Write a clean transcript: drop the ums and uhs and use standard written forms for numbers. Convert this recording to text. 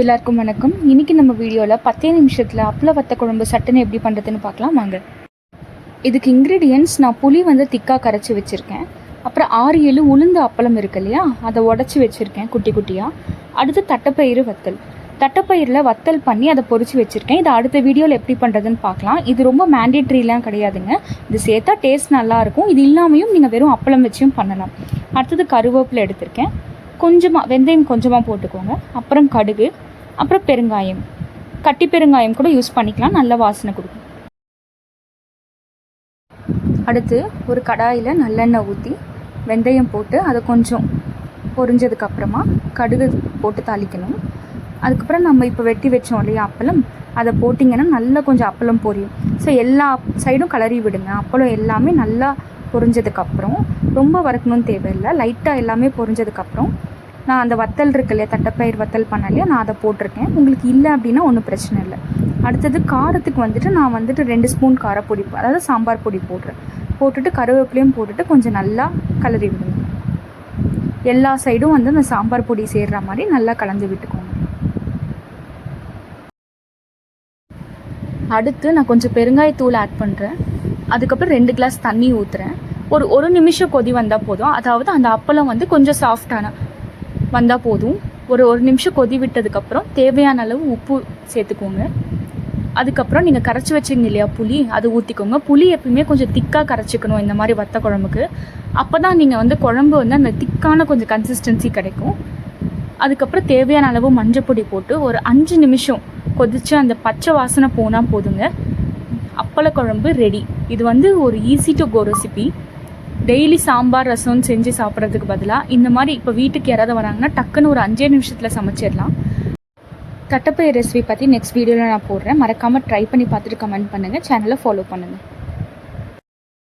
எல்லாருக்கும் வணக்கம். இன்றைக்கி நம்ம வீடியோவில் 10 நிமிஷத்தில் அப்பள வத்த குழம்பு சட்டுன்னு எப்படி பண்ணுறதுன்னு பார்க்கலாம் வாங்க. இதுக்கு இன்க்ரீடியன்ட்ஸ் நான் புளி திக்காக கரைச்சி வச்சுருக்கேன். அப்புறம் 6-7 உளுந்து அப்பளம் இருக்கு இல்லையா, அதை உடச்சி வச்சுருக்கேன் குட்டி குட்டியாக. அடுத்து தட்டைப்பயிறு வத்தல். தட்டைப்பயிரில் வத்தல் பண்ணி அதை பொரிச்சு வச்சுருக்கேன். இதை அடுத்த வீடியோவில் எப்படி பண்ணுறதுன்னு பார்க்கலாம். இது ரொம்ப மேண்டேட்ரிலாம் கிடையாதுங்க. இது சேர்த்தா டேஸ்ட் நல்லாயிருக்கும். இது இல்லாமையும் நீங்கள் வெறும் அப்பளம் வச்சும் பண்ணலாம். அடுத்தது கருவேப்பிலை எடுத்திருக்கேன். கொஞ்சமாக வெந்தயம் கொஞ்சமாக போட்டுக்கோங்க. அப்புறம் கடுகு, அப்புறம் பெருங்காயம், கட்டி பெருங்காயம் கூட யூஸ் பண்ணிக்கலாம், நல்ல வாசனை கொடுக்கும். அடுத்து ஒரு கடாயில் நல்லெண்ணெய் ஊற்றி வெந்தயம் போட்டு அதை கொஞ்சம் பொரிஞ்சதுக்கப்புறமா கடுகு போட்டு தாளிக்கணும். அதுக்கப்புறம் நம்ம இப்போ வெட்டி வச்சோம் இல்லையா அப்பளம், அதை போட்டிங்கன்னா நல்லா கொஞ்சம் அப்பளம் பொரியும். ஸோ எல்லா சைடும் கலரி விடுங்க. அப்பளம் எல்லாமே நல்லா பொரிஞ்சதுக்கப்புறம், ரொம்ப வறுக்கணும்னு தேவையில்லை, லைட்டாக எல்லாமே பொரிஞ்சதுக்கப்புறம் நான் அந்த வத்தல் இருக்கு இல்லையா, தட்டைப்பயிர் வத்தல் பண்ண இல்லையா, நான் அதை போட்டிருக்கேன். உங்களுக்கு இல்லை அப்படின்னா ஒன்றும் பிரச்சனை இல்லை. அடுத்தது காரத்துக்கு நான் 2 ஸ்பூன் காரப்பொடி, அதாவது சாம்பார் பொடி போட்டுட்டு கருவேப்பிலையும் போட்டுட்டு கொஞ்சம் நல்லா கலரி விடுங்க. எல்லா சைடும் அந்த சாம்பார் பொடி சேர்கிற மாதிரி நல்லா கலந்து விட்டுக்கோங்க. அடுத்து நான் கொஞ்சம் பெருங்காயத்தூள் ஆட் பண்ணுறேன். அதுக்கப்புறம் 2 கிளாஸ் தண்ணி ஊற்றுறேன். ஒரு நிமிஷம் கொதி வந்தால் போதும். அதாவது அந்த அப்பளம் கொஞ்சம் சாஃப்டான வந்தால் போதும். ஒரு நிமிஷம் கொதி விட்டதுக்கப்புறம் தேவையான அளவு உப்பு சேர்த்துக்கோங்க. அதுக்கப்புறம் நீங்கள் கரைச்சி வச்சிங்க இல்லையா புளி, அது ஊற்றிக்கோங்க. புளி எப்பவுமே கொஞ்சம் திக்காக கரைச்சிக்கணும் இந்த மாதிரி வத்த குழம்புக்கு. அப்போ தான் நீங்கள் குழம்பு அந்த திக்கான கொஞ்சம் கன்சிஸ்டன்சி கிடைக்கும். அதுக்கப்புறம் தேவையான அளவு மஞ்சள் பொடி போட்டு ஒரு 5 நிமிஷம் கொதித்து அந்த பச்சை வாசனை போனால் போதுங்க. அப்பள குழம்பு ரெடி. இது ஒரு easy to go recipe. Daily sambar rasam செஞ்சு சாப்பிட்றதுக்கு பதிலாக இந்த மாதிரி இப்போ வீட்டுக்கு யாராவது வராங்கன்னா டக்குன்னு ஒரு 5 நிமிஷத்தில் சமைச்சிடலாம். தட்டைப்பயிர் ரெசிபி பற்றி நெக்ஸ்ட் வீடியோவில் நான் போடுறேன். மறக்காமல் ட்ரை பண்ணி பார்த்துட்டு கமெண்ட் பண்ணுங்கள். சேனலை ஃபாலோ பண்ணுங்கள்.